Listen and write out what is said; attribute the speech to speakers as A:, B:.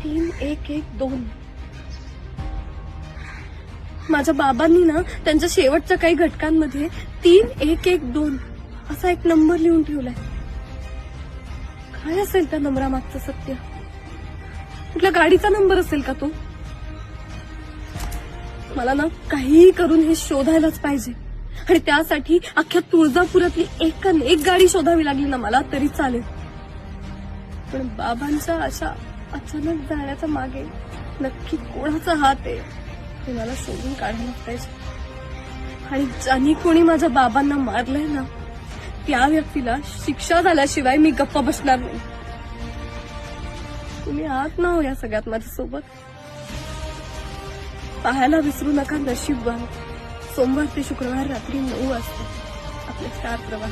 A: 3112. माझ्या बाबांनी ना त्यांच्या शेवटच्या काही घटकांमध्ये 3112 असा एक नंबर लिहून ठेवलाय. काय असेल त्या नंबरामागचं सत्य? कुठल्या गाडीचा नंबर असेल का तो? मला ना काहीही करून हे शोधायलाच पाहिजे. आणि त्यासाठी अख्ख्या तुळजापुरातली एक गाडी शोधावी लागली ना मला तरी चालेल. पण बाबांच्या अशा अचानक जाण्याच्या मागे नक्की कोणाचा हात आहे हे मला शोधून काढायला पाहिजे. आणि ज्यांनी कोणी माझ्या बाबांना मारलंय ना त्या व्यक्तीला शिक्षा झाल्याशिवाय मी गप्प बसणार नाही. तुम्ही आहात ना हो या सगळ्यात माझ्यासोबत. पाहायला विसरू नका नशीबवान. सोमवार ते शुक्रवार रात्री 9 वाजता आपले स्टार प्रवाह.